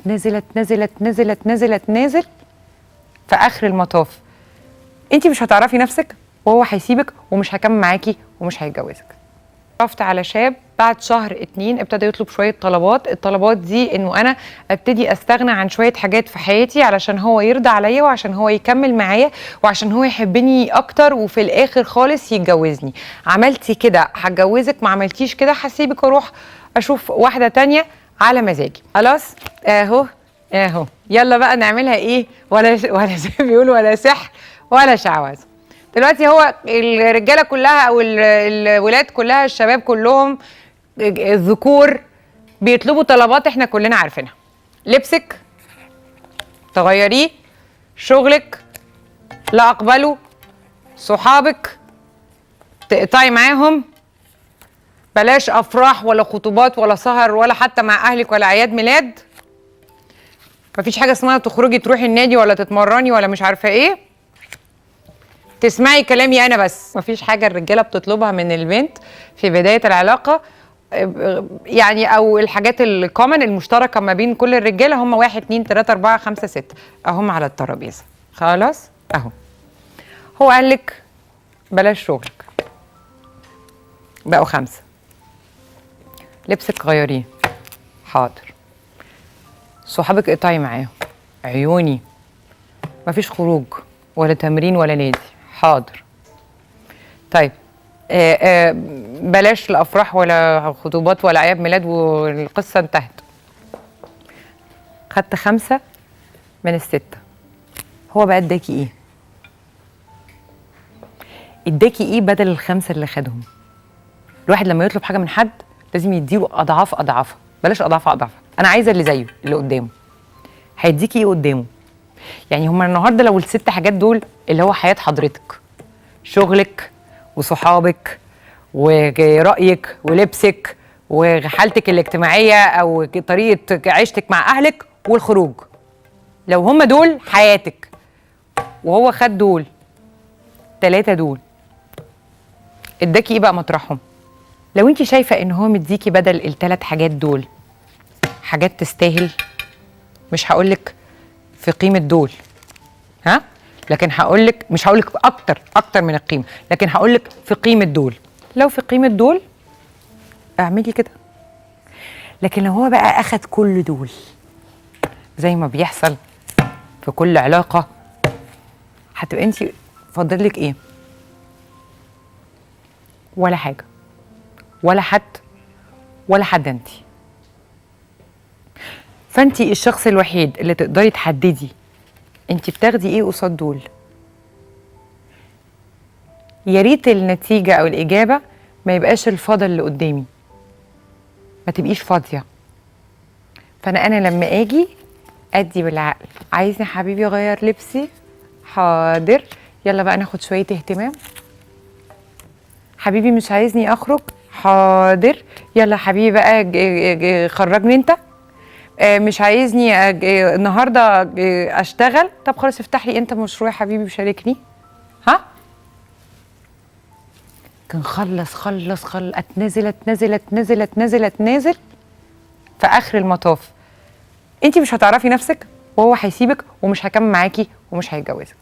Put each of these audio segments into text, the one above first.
نزلت نزلت نزلت نزلت نازل، في اخر المطاف انت مش هتعرفي نفسك وهو هيسيبك ومش هيكمل معاكي ومش هيتجوزك. اتعرفت على شاب بعد شهر 2 ابتدى يطلب شويه طلبات، الطلبات دي انه انا ابتدي استغنى عن شويه حاجات في حياتي علشان هو يرضى عليا وعشان هو يكمل معايا وعشان هو يحبني اكتر وفي الاخر خالص يتجوزني. عملتي كده هتجوزك، ما عملتيش كده هسيبك واروح اشوف واحده تانية على مزاجي. خلاص اهو اهو، يلا بقى نعملها ايه؟ ولا زي ما بيقولوا ولا سحر ولا شعوذه. دلوقتي هو الرجاله كلها او الولاد كلها الشباب كلهم الذكور بيطلبوا طلبات احنا كلنا عارفينها. لبسك تغيريه، شغلك لا اقبله، صحابك تقطعي معاهم، بلاش افراح ولا خطوبات ولا سهر ولا حتى مع اهلك ولا اعياد ميلاد. مفيش حاجه اسمها تخرجي تروحي النادي ولا تتمرني ولا مش عارفه ايه. تسمعي كلامي انا بس. مفيش حاجه الرجاله بتطلبها من البنت في بدايه العلاقه، يعني او الحاجات الكومن المشتركه ما بين كل الرجاله هم 1 2 3 4 5 6 اهم على الترابيزه. خلاص اهو. هو قال لك بلاش شغلك، بقوا 5. لبسك غيريه، حاضر. صحابك اقطعي معاهم، عيوني. مفيش خروج ولا تمرين ولا نادي، حاضر. طيب بلاش الافراح ولا خطوبات ولا اعياد ميلاد والقصه انتهت. خدت 5 من ال6. هو بقى اداكي ايه؟ اداكي ايه بدل ال5 اللي خدهم؟ الواحد لما يطلب حاجه من حد لازم يديله اضعاف اضعافها، بلاش اضعاف اضعافها. انا عايزه اللي زيه اللي قدامه. هيديكي ايه قدامه؟ يعني هما النهارده لو ال6 حاجات دول اللي هو حياه حضرتك، شغلك وصحابك ورأيك ولبسك وحالتك الاجتماعية أو طريقة عيشتك مع أهلك والخروج، لو هم دول حياتك وهو خد دول 3 دول، اداكي ايه بقى مطرحهم؟ لو انت شايفة ان هو مديكي بدل ال3 حاجات دول حاجات تستاهل، مش هقولك في قيمة دول، ها؟ لكن هقولك، مش هقولك اكتر من القيمة، لكن هقولك في قيمة دول. لو في قيمة دول اعملي كده. لكن لو هو بقى اخد كل دول زي ما بيحصل في كل علاقة، هتبقى انت فاضلك ايه؟ ولا حاجة ولا حد انت. فانت الشخص الوحيد اللي تقدري تحددي انت بتاخدي ايه قصاد دول. يا ريت النتيجة او الاجابة ما يبقاش الفضل اللي قدامي، ما تبقيش فاضية. فانا لما اجي ادي بالعقل. عايزني حبيبي اغير لبسي؟ حاضر، يلا بقى ناخد شوية اهتمام. حبيبي مش عايزني اخرج؟ حاضر، يلا حبيبي بقى خرجني انت. مش عايزني النهارده اشتغل؟ طب خلاص افتح لي انت مشروع يا حبيبي وشاركني. ها؟ كان خلص نزل في اخر المطاف انت مش هتعرفي نفسك وهو هيسيبك ومش هيكمل معاكي ومش هيتجوزك.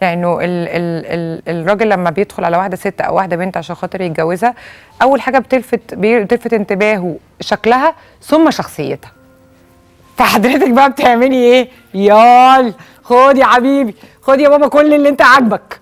لانه الراجل لما بيدخل على واحده ست او واحده بنت عشان خاطر يتجوزها، اول حاجه بتلفت انتباهه شكلها ثم شخصيتها. فحضرتك بقى بتعملي ايه؟ يال خد يا حبيبي، خد يا بابا كل اللي انت عاجبك.